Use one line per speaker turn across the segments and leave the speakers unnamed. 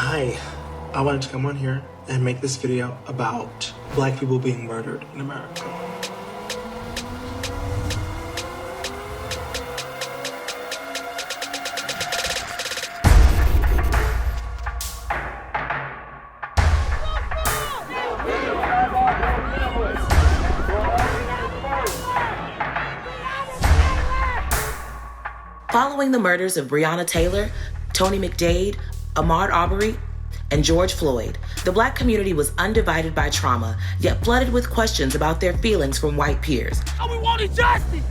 Hi, I wanted to come on here and make this video about Black people being murdered in America.
Following the murders of Breonna Taylor, Tony McDade, Ahmaud Arbery, and George Floyd, the Black community was undivided by trauma, yet flooded with questions about their feelings from white peers.
All we want is justice!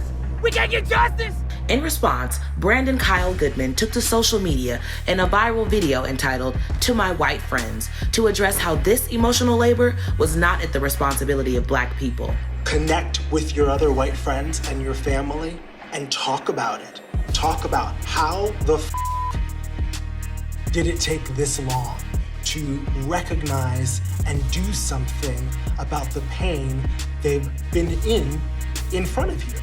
We can't get justice!
In response, Brandon Kyle Goodman took to social media in a viral video entitled "To My White Friends" to address how this emotional labor was not at the responsibility of Black people.
Connect with your other white friends and your family and talk about it. Talk about how the did it take this long to recognize and do something about the pain they've been in front of you.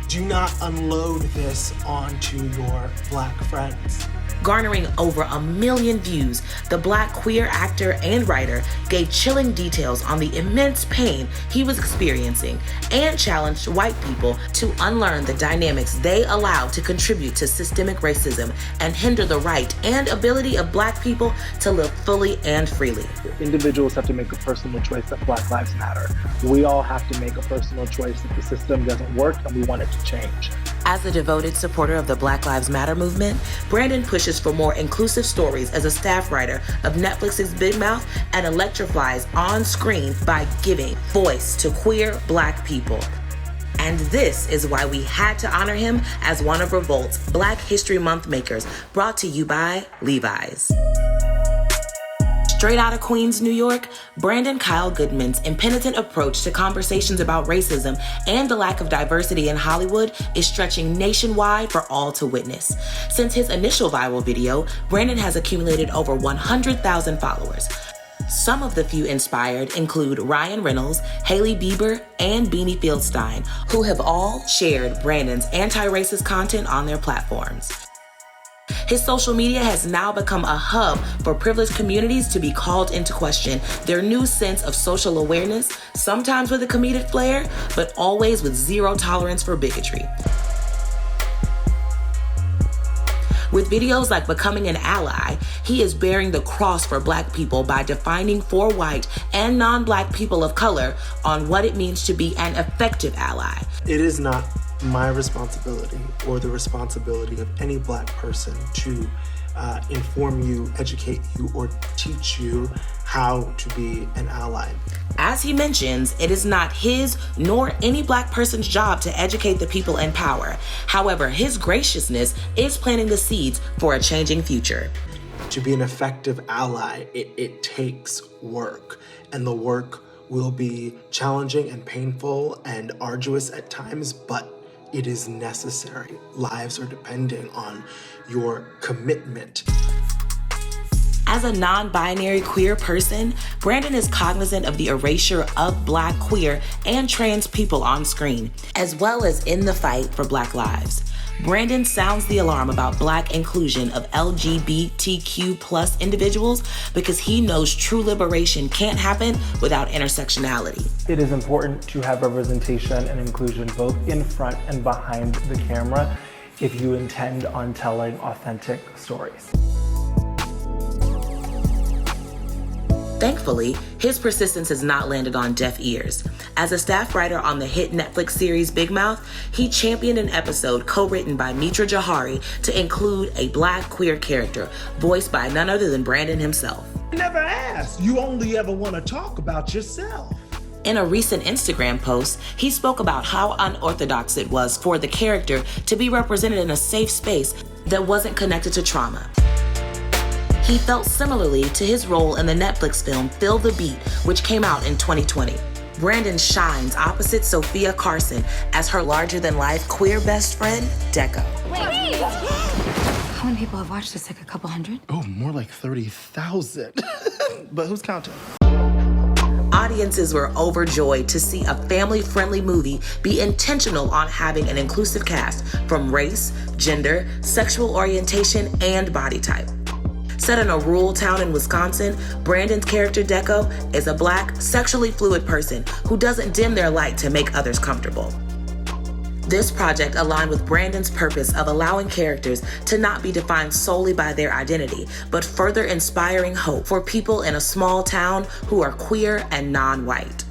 Do not unload this onto your Black friends.
Garnering over 1 million views, the Black queer actor and writer gave chilling details on the immense pain he was experiencing and challenged white people to unlearn the dynamics they allowed to contribute to systemic racism and hinder the right and ability of Black people to live fully and freely.
Individuals have to make a personal choice that Black lives matter. We all have to make a personal choice that the system doesn't work and we want it to change.
As a devoted supporter of the Black Lives Matter movement, Brandon pushes for more inclusive stories as a staff writer of Netflix's Big Mouth and electrifies on screen by giving voice to queer Black people. And this is why we had to honor him as one of REVOLT's Black History Month makers, brought to you by Levi's. Straight out of Queens, New York, Brandon Kyle Goodman's impenitent approach to conversations about racism and the lack of diversity in Hollywood is stretching nationwide for all to witness. Since his initial viral video, Brandon has accumulated over 100,000 followers. Some of the few inspired include Ryan Reynolds, Hailey Bieber, and Beanie Fieldstein, who have all shared Brandon's anti-racist content on their platforms. His social media has now become a hub for privileged communities to be called into question their new sense of social awareness, sometimes with a comedic flair, but always with zero tolerance for bigotry. With videos like Becoming an Ally, he is bearing the cross for Black people by defining for white and non-Black people of color on what it means to be an effective ally.
It is not my responsibility or the responsibility of any Black person to inform you, educate you, or teach you how to be an ally.
As he mentions, it is not his nor any Black person's job to educate the people in power. However, his graciousness is planting the seeds for a changing future.
To be an effective ally, it takes work, and the work will be challenging and painful and arduous at times, but it is necessary. Lives are depending on your commitment.
As a non-binary queer person, Brandon is cognizant of the erasure of Black, queer, and trans people on screen, as well as in the fight for Black lives. Brandon sounds the alarm about Black inclusion of LGBTQ+ individuals because he knows true liberation can't happen without intersectionality.
It is important to have representation and inclusion both in front and behind the camera if you intend on telling authentic stories.
Thankfully, his persistence has not landed on deaf ears. As a staff writer on the hit Netflix series Big Mouth, he championed an episode co-written by Mitra Johari to include a Black queer character, voiced by none other than Brandon himself.
Never asked. You only ever want to talk about yourself.
In a recent Instagram post, he spoke about how unorthodox it was for the character to be represented in a safe space that wasn't connected to trauma. He felt similarly to his role in the Netflix film Feel the Beat, which came out in 2020. Brandon shines opposite Sophia Carson as her larger-than-life queer best friend, Deco.
Wait! How many people have watched this? Like a couple hundred?
Oh, more like 30,000. But who's counting?
Audiences were overjoyed to see a family-friendly movie be intentional on having an inclusive cast from race, gender, sexual orientation, and body type. Set in a rural town in Wisconsin, Brandon's character Deco is a Black, sexually fluid person who doesn't dim their light to make others comfortable. This project aligned with Brandon's purpose of allowing characters to not be defined solely by their identity, but further inspiring hope for people in a small town who are queer and non-white.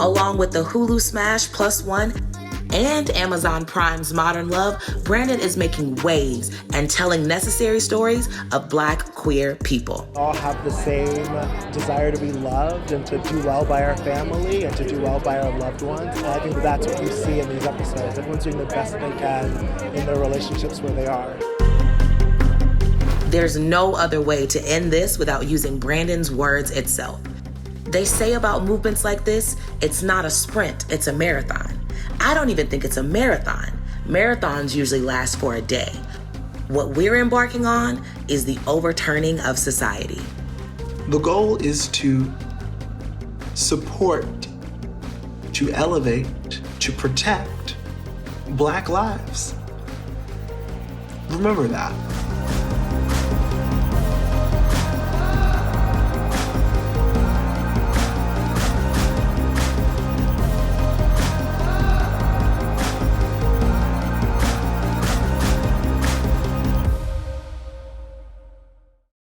Along with the Hulu smash Plus One and Amazon Prime's Modern Love, Brandon is making waves and telling necessary stories of Black queer people.
All have the same desire to be loved and to do well by our family and to do well by our loved ones. And I think that's what you see in these episodes. Everyone's doing the best they can in their relationships where they are.
There's no other way to end this without using Brandon's words itself. They say about movements like this, it's not a sprint, it's a marathon. I don't even think it's a marathon. Marathons usually last for a day. What we're embarking on is the overturning of society.
The goal is to support, to elevate, to protect Black lives. Remember that.